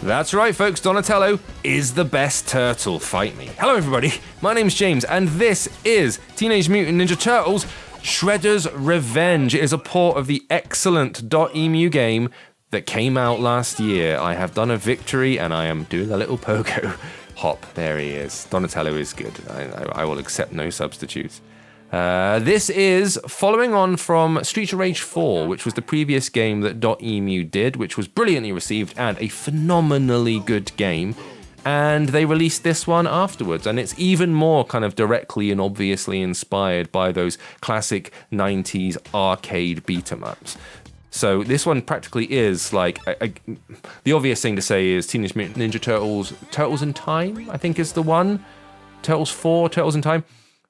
That's right, folks, Donatello is the best turtle. Fight me. Hello, everybody. My name's James, and this is Teenage Mutant Ninja Turtles Shredder's Revenge. It is a port of the excellent .emu game that came out last year. I have done a victory, and I am doing a little pogo hop. There he is. Donatello is good. I will accept no substitutes. This is following on from Streets of Rage 4, which was the previous game that .emu did, which was brilliantly received and a phenomenally good game. And they released this one afterwards, and it's even more kind of directly and obviously inspired by those classic 90s arcade beat-em-ups. So this one practically is like, the obvious thing to say is Teenage Mutant Ninja Turtles, Turtles in Time, I think is the one. Turtles 4, Turtles in Time.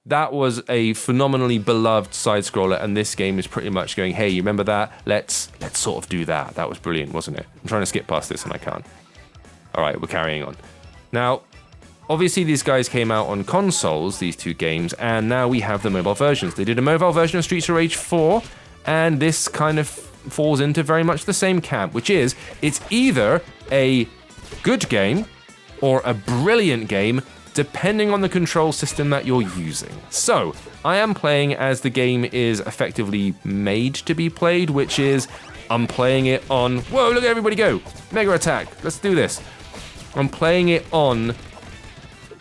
That was a phenomenally beloved side-scroller, and this game is pretty much going, hey, you remember that? Let's sort of do that. That was brilliant, wasn't it? I'm trying to skip past this and I can't. All right, we're carrying on. Now, obviously these guys came out on consoles, these two games, and now we have the mobile versions. They did a mobile version of Streets of Rage 4, and this kind of falls into very much the same camp, which is, it's either a good game or a brilliant game, depending on the control system that you're using. So, I am playing as the game is effectively made to be played, which is, I'm playing it on, whoa, look at everybody go, Mega Attack, let's do this. I'm playing it on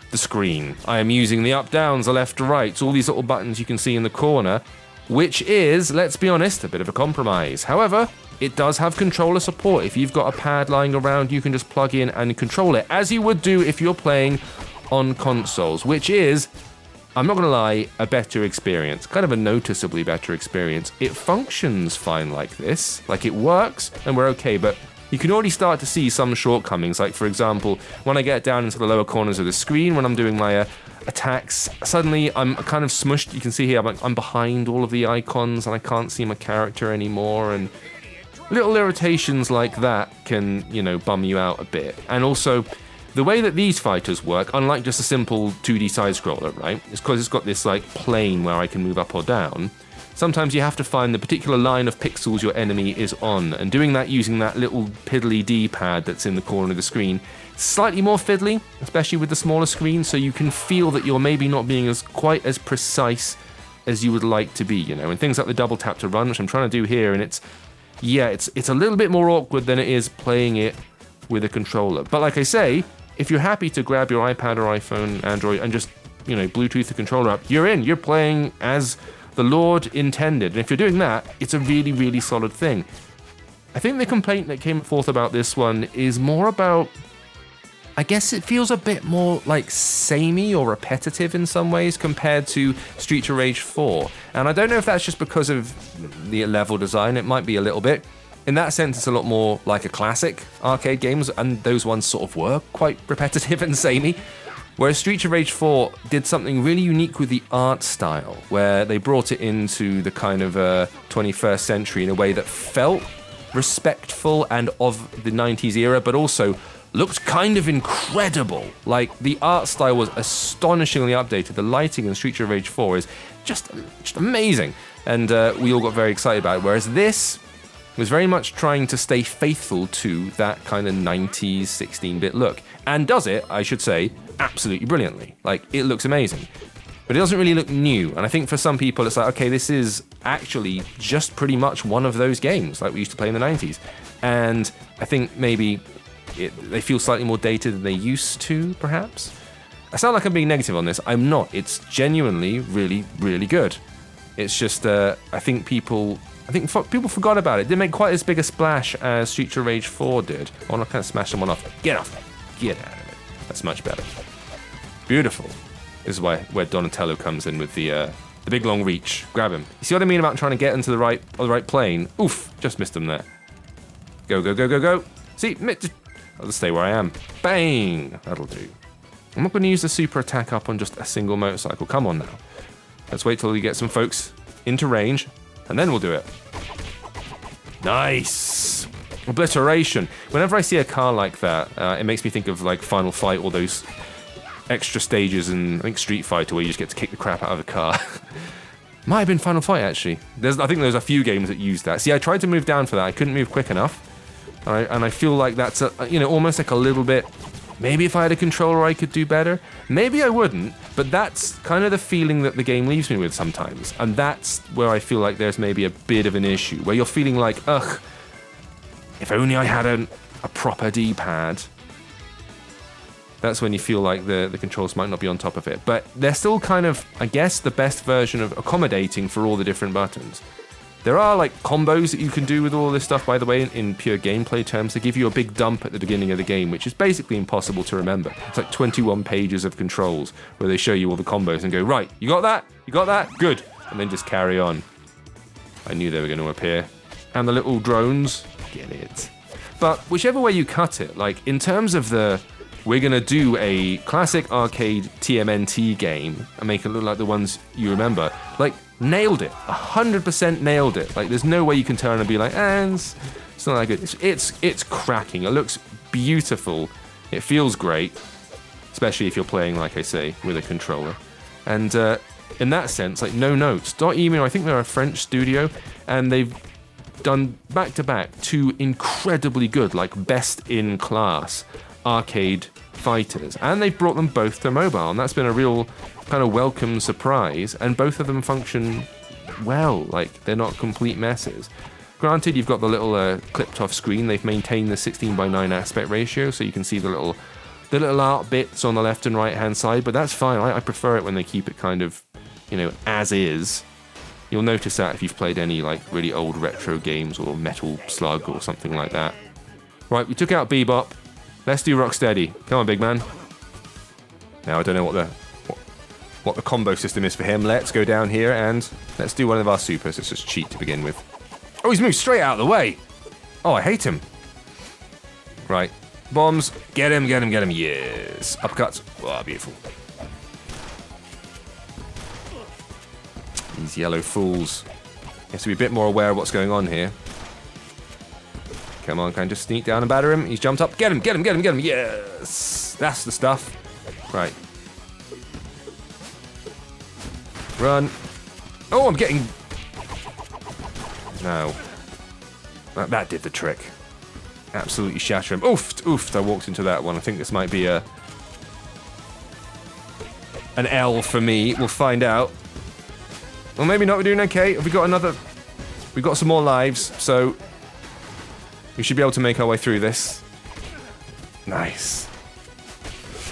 the screen. I am using the up, downs, the left, right, all these little buttons you can see in the corner, which is, let's be honest, a bit of a compromise. However, it does have controller support. If you've got a pad lying around, you can just plug in and control it, as you would do if you're playing on consoles, which is, I'm not gonna lie, a better experience, kind of a noticeably better experience. It functions fine like this, like it works and we're okay, but you can already start to see some shortcomings, like for example, when I get down into the lower corners of the screen, when I'm doing my attacks, suddenly I'm kind of smushed. You can see here, I'm behind all of the icons and I can't see my character anymore, and little irritations like that can, bum you out a bit. And also, the way that these fighters work, unlike just a simple 2D side-scroller, right, is because it's got this like plane where I can move up or down. Sometimes you have to find the particular line of pixels your enemy is on, and doing that using that little piddly D-pad that's in the corner of the screen, slightly more fiddly, especially with the smaller screen, so you can feel that you're maybe not being quite as precise as you would like to be, and things like the double tap to run, which I'm trying to do here, and it's a little bit more awkward than it is playing it with a controller. But like I say, if you're happy to grab your iPad or iPhone, Android, and just, Bluetooth the controller up, you're playing as the Lord intended. And if you're doing that, it's a really, really solid thing. I think the complaint that came forth about this one is more about, I guess it feels a bit more like samey or repetitive in some ways compared to Streets of Rage 4. And I don't know if that's just because of the level design, it might be a little bit. In that sense, it's a lot more like a classic arcade games, and those ones sort of were quite repetitive and samey. Whereas Streets of Rage 4 did something really unique with the art style, where they brought it into the kind of 21st century in a way that felt respectful and of the 90s era, but also looked kind of incredible. Like, the art style was astonishingly updated. The lighting in Streets of Rage 4 is just amazing. And we all got very excited about it. Whereas this was very much trying to stay faithful to that kind of 90s 16-bit look. And does it, I should say, absolutely brilliantly. Like, it looks amazing. But it doesn't really look new. And I think for some people, it's like, okay, this is actually just pretty much one of those games like we used to play in the 90s. And I think maybe they feel slightly more dated than they used to, perhaps. I sound like I'm being negative on this. I'm not. It's genuinely really, really good. It's just, I think people forgot about it. It didn't make quite as big a splash as Streets of Rage 4 did. I want to kind of smash someone off. Get off there. Get out of it. That's much better. Beautiful. This is where Donatello comes in with the big long reach. Grab him. You see what I mean about trying to get into the right plane? Oof, just missed him there. Go, go, go, go, go. See, I'll just stay where I am. Bang! That'll do. I'm not going to use the super attack up on just a single motorcycle. Come on now. Let's wait till we get some folks into range, and then we'll do it. Nice! Obliteration. Whenever I see a car like that, it makes me think of like Final Fight, all those extra stages in, I think, Street Fighter, where you just get to kick the crap out of a car. Might have been Final Fight, actually. I think there's a few games that use that. See, I tried to move down for that. I couldn't move quick enough. And I feel like that's, almost like a little bit, maybe if I had a controller I could do better. Maybe I wouldn't, but that's kind of the feeling that the game leaves me with sometimes. And that's where I feel like there's maybe a bit of an issue, where you're feeling like, ugh, if only I had a proper D-pad. That's when you feel like the controls might not be on top of it. But they're still kind of, I guess, the best version of accommodating for all the different buttons. There are like combos that you can do with all this stuff, by the way, in pure gameplay terms. They give you a big dump at the beginning of the game, which is basically impossible to remember. It's like 21 pages of controls where they show you all the combos and go, right, you got that? You got that? Good. And then just carry on. I knew they were going to appear. And the little drones, get it. But whichever way you cut it, like in terms of we're going to do a classic arcade TMNT game and make it look like the ones you remember, like, nailed it. 100% nailed it. Like, there's no way you can turn and be like, it's not that good. It's cracking. It looks beautiful. It feels great, especially if you're playing, like I say, with a controller. And in that sense, like, no notes. Email, I think they're a French studio, and they've done back-to-back 2 incredibly good, like, best-in-class arcade fighters, and they've brought them both to mobile, and that's been a real kind of welcome surprise, and both of them function well. Like, they're not complete messes. Granted, you've got the little clipped off screen. They've maintained the 16:9 aspect ratio, so you can see the little art bits on the left and right hand side, but that's fine. I prefer it when they keep it kind of, as is. You'll notice that if you've played any like really old retro games or Metal Slug or something like that. Right, we took out Bebop. Let's do Rocksteady. Come on, big man. Now, I don't know what the combo system is for him. Let's go down here and let's do one of our supers. Let's just cheat to begin with. Oh, he's moved straight out of the way. Oh, I hate him. Right. Bombs. Get him, get him, get him. Yes. Uppercuts. Oh, beautiful. These yellow fools. He has to be a bit more aware of what's going on here. Come on, can I just sneak down and batter him? He's jumped up. Get him, get him, get him, get him. Yes! That's the stuff. Right. Run. Oh, I'm getting... No. That did the trick. Absolutely shatter him. Oofed. I walked into that one. I think this might be an L for me. We'll find out. Well, maybe not. We're doing okay. Have we got another... We've got some more lives, so... We should be able to make our way through this. Nice.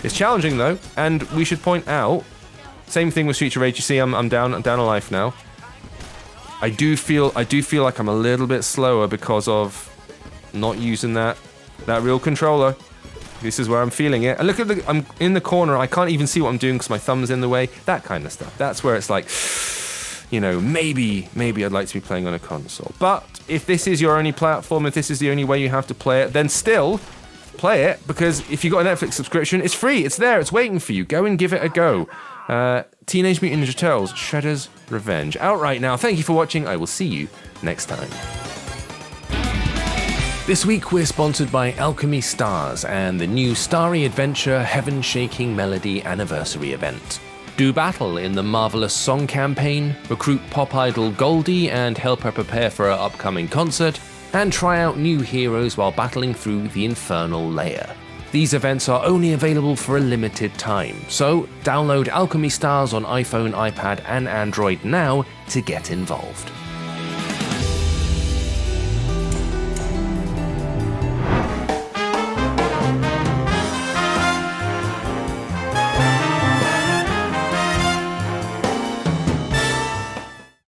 It's challenging though, and we should point out, same thing with Streets of Rage. You see, I'm down a life now. I do feel like I'm a little bit slower because of not using that real controller. This is where I'm feeling it. And look at I'm in the corner. I can't even see what I'm doing because my thumb's in the way. That kind of stuff. That's where it's like, maybe I'd like to be playing on a console. But if this is your only platform, if this is the only way you have to play it, then still play it, because if you've got a Netflix subscription, it's free, it's there, it's waiting for you. Go and give it a go. Teenage Mutant Ninja Turtles, Shredder'S Revenge. Out right now. Thank you for watching. I will see you next time. This week we're sponsored by Alchemy Stars and the new Starry Adventure Heaven Shaking Melody Anniversary event. Do battle in the Marvelous Song campaign, recruit pop idol Goldie and help her prepare for her upcoming concert, and try out new heroes while battling through the Infernal Layer. These events are only available for a limited time, so download Alchemy Stars on iPhone, iPad and Android now to get involved.